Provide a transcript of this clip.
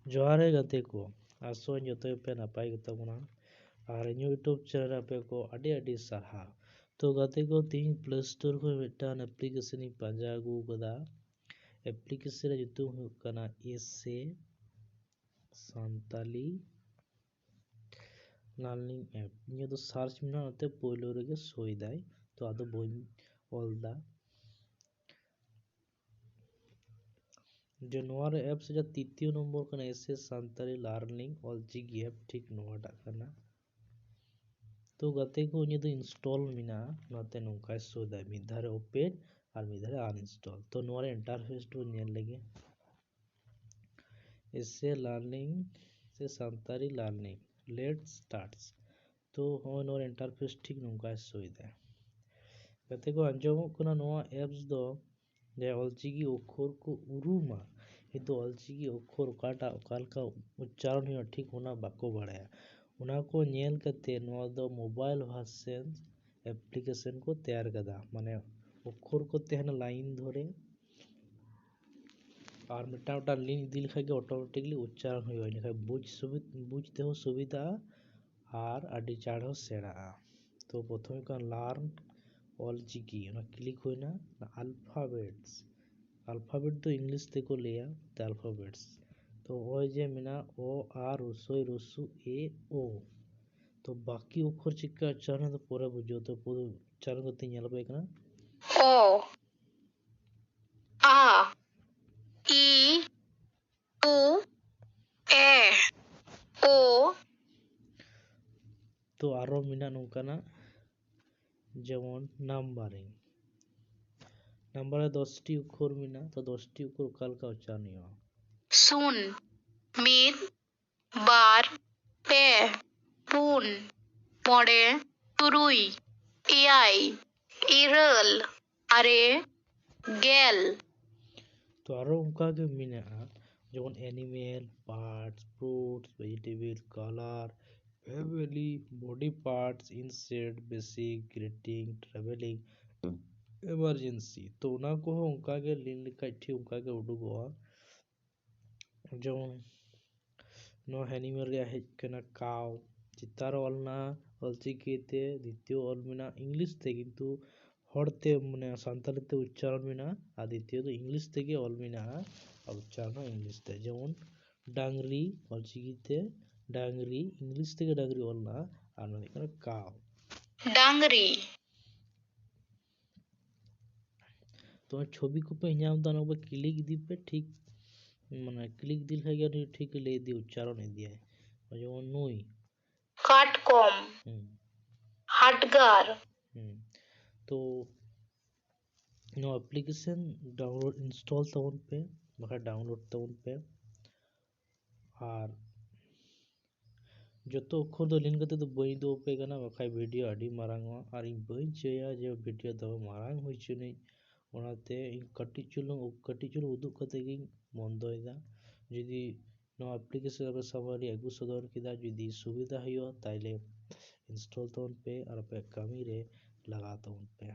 जोहार है गते को आसो जतो पे नापाय गता बना और यूट्यूब चैनल पे को अडी अडी साहा तो गते को तीन प्ले स्टोर को मिटान एप्लीकेशन पांजा अगू कदा एप्लीकेशन जुतु हुकना एसे सांताली लर्निंग ऐप ये तो सर्च में नाते पोलो रेगे सोई दाई तो आदो बोइन ओल्दा जो नोआर ऐप से जो तृतीय नंबर कना एसे सांताली लर्निंग ऑलचिकी ऐप ठीक नोआटा कना तो गते को ये तो इंस्टॉल मिना नाते नोंका सोदा मिधारे ओपन और मिधारे अनइंस्टॉल तो नोआर इंटरफेस तो नेल लगे एसे लर्निंग से सांताली लर्निंग लेट्स स्टार्ट्स तो हो नोर इंटरफेस ठीक नोंका सोदा गते को अंजमो कना नोआ ऐप्स दो जे ऑलचिकी अक्षर को उरुमा किंतु ऑलचिकी अक्षर काटा कालका उच्चारण हो ठीक होना बाको बाड़ाया उना को नेल कते नोआ दो मोबाइल वर्जन एप्लीकेशन को तैयार कदा माने अक्षर को तेहन लाइन धरे और मिटा मिटा लिंक दिल खाके ऑटोमेटिकली उच्चारण हो इनका बुझते हो सुविधा और अडी चाड़ हो सेड़ा तो प्रथम का लर्न ऑलचिकी ना क्लिक होइना अल्फाबेट तो इंग्लिश ते को लिया द अल्फाबेट्स तो ओए जे मिना ओ आर रसोई रसु ए ओ तो बाकी अक्षर चिक्का उच्चारण तो पूरा बुझो तो पूरा उच्चारण करते नेल पे कना ओ आ ई उ ए ओ तो आरो मिना नोंकाना जेमन नंबरिंग नंबर 10टी अक्षर मिना तो 10टी अक्षर कालका उच्चारण हो सुन मिद बार पे पुन मोड़े तुरुई एआई इरल अरे गेल तो आरो उनका के मिना जेमन animal parts fruits vegetable colour family body parts insect basic greeting travelling emergency तो उना को उनका के लिंक काठी उनका के उडुगोआ जो नो एनिमल रे हेज कना काव चितार ऑलना ऑलचिकी ते द्वितीय ऑल मिना इंग्लिश ते किंतु हड़ते माने सांताली ते उच्चारण मिना और द्वितीय तो इंग्लिश ते के ऑल मिना और उच्चारण इंग्लिश ते जेमन डांगरी ऑलचिकी ते डांगरी इंग्लिश ते के डांगरी ऑलना और माने कना काव डांगरी तो छवि को पे नाम दाना पे क्लिक दी पे ठीक माने क्लिक दिल है गया ठीक ले दी उच्चारण दिया है और जेमन नुई काटकॉम हटगार तो नो एप्लीकेशन डाउनलोड इंस्टॉल तवन पे बखा डाउनलोड तवन पे और जतो अक्षर दो लिंक करते तो बई दो पे कना बखा वीडियो अडी मारांग और इन बई चया जे वीडियो दो मारांग हुई चुनी ओनाते इन कटी चुलुं उदुग कते गी बंदोयदा जदि नो एप्लीकेशन पे सवारी अगु सदर किदा जदि सुविधा हुआ ताइले इंस्टॉल तवन पे और पे कमी रे लगा तवन पे